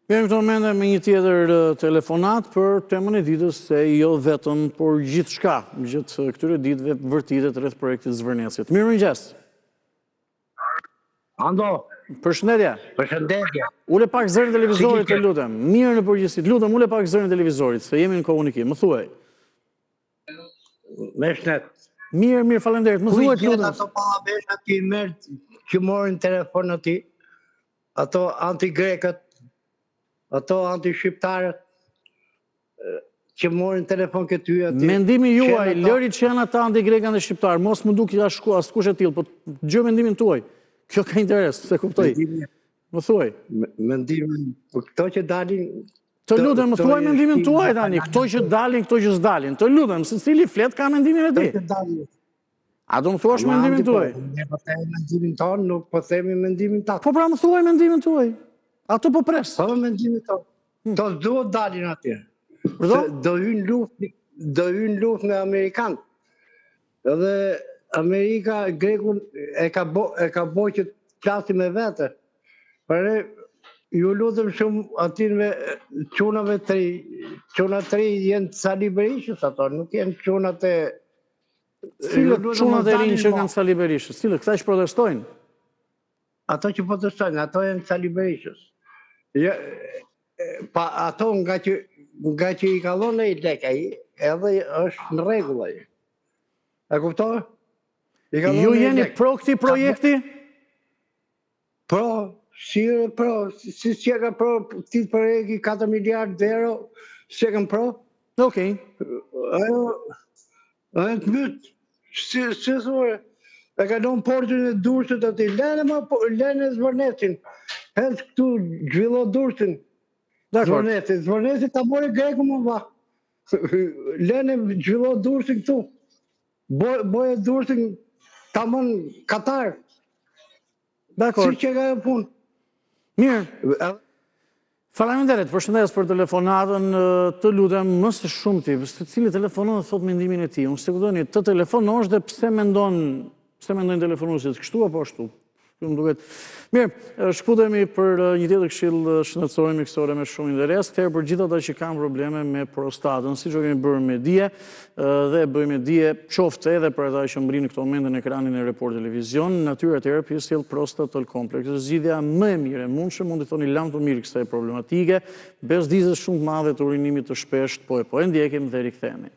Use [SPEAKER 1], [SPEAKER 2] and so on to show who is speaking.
[SPEAKER 1] Jemi këto momente me një tjetër telefonat për temën e ditës, se jo vetëm, por gjithçka, gjithë këtyre ditëve vërtitet rreth projektit Zvërnesit. Mirëmëngjes.
[SPEAKER 2] Ando.
[SPEAKER 1] Përshëndetje.
[SPEAKER 2] Përshëndetje.
[SPEAKER 1] Ule pak zërin e televizorit, të lutem. Mirë në përgjithësi. Lutem, ule pak zërin e televizorit, se jemi në komunikim. Më thuaj.
[SPEAKER 2] Me shnet.
[SPEAKER 1] Mirë, faleminderit. Më thuaj, lutem.
[SPEAKER 2] Kujt ato pallabesha ti merr që morin telefon aty? Ato anti-grekët, ato anti-shqiptarët që morin telefon këty aty.
[SPEAKER 1] Mendimi juaj, lëri që janë ata anti-grekë dhe shqiptarë, mos më duk askush e tillë, po gjë mendimin tuaj. Kjo ka interes, se kuptoj. Më thuaj.
[SPEAKER 2] Mendimin, po këto që dalin...
[SPEAKER 1] Të lutem, më thuaj mendimin tuaj tani, këto që dalin, këto që s'dalin. Të lutem, se cili flet ka mendimin e ti. A do më thuash mendimin tuaj?
[SPEAKER 2] Ne po themi mendimin tonë, nuk po themi mendimin tatë.
[SPEAKER 1] Po pra më thuaj mendimin tuaj. Ato po pres.
[SPEAKER 2] Po mendimin tonë. To duhet dalin atje. Do hynë luft me Amerikanë. Edhe Amerika, Grekun e ka bo që të klasi me vete. Për e, ju lutëm shumë atinve qunave të ri. Qunat të ri jenë Sali Berishës ato, nuk jenë qunat e...
[SPEAKER 1] Cilët qunat e rinjë që kanë Sali Berishës? Cilët, këta që protestojnë?
[SPEAKER 2] Ato që protestojnë, ato jenë Sali Berishës. Pa ato nga që i kalon e i leka i, edhe është në regullaj. E kuptohë?
[SPEAKER 1] Ju jeni pro këti projekti?
[SPEAKER 2] Pro, si që ka pro këti projekti 4 miliardë euro, si që kanë pro?
[SPEAKER 1] Okej.
[SPEAKER 2] E të mytë, si thore, e ka donë portin e Durrësit ati, lene Zvërnesin, hedhë këtu gjvillo Durrësin, Zvërnesin ta more Greku më va, lene gjvillo Durrësin këtu, boje Durrësin ta mon Katar.
[SPEAKER 1] Dakor.
[SPEAKER 2] Si që ka e punë.
[SPEAKER 1] Mirë. Faleminderit, përshëndes për telefonatën, të lutem më së shumti, se cili telefonon dhe thot mendimin e tij. Unë se kuptoni, të telefonosh dhe pse mendojnë telefonuesit kështu apo ashtu. Më duket. Mirë, shkputemi për një tjetër këshill shëndetësor mjekësore me shumë interes, këtherë për gjithë ata që kanë probleme me prostatën, siç kemi bërë me dije, dhe bëjmë dije qoftë edhe për ata që mbrin në këtë moment në ekranin e Report Televizion, Natyra Therapy sjell Prostatol Complex, zgjidhja më e mirë e mundshme, mund të thoni lam të mirë kësaj problematike, bezdizës shumë të madhe të urinimit të shpeshtë, po e ndjekim dhe rikthehemi.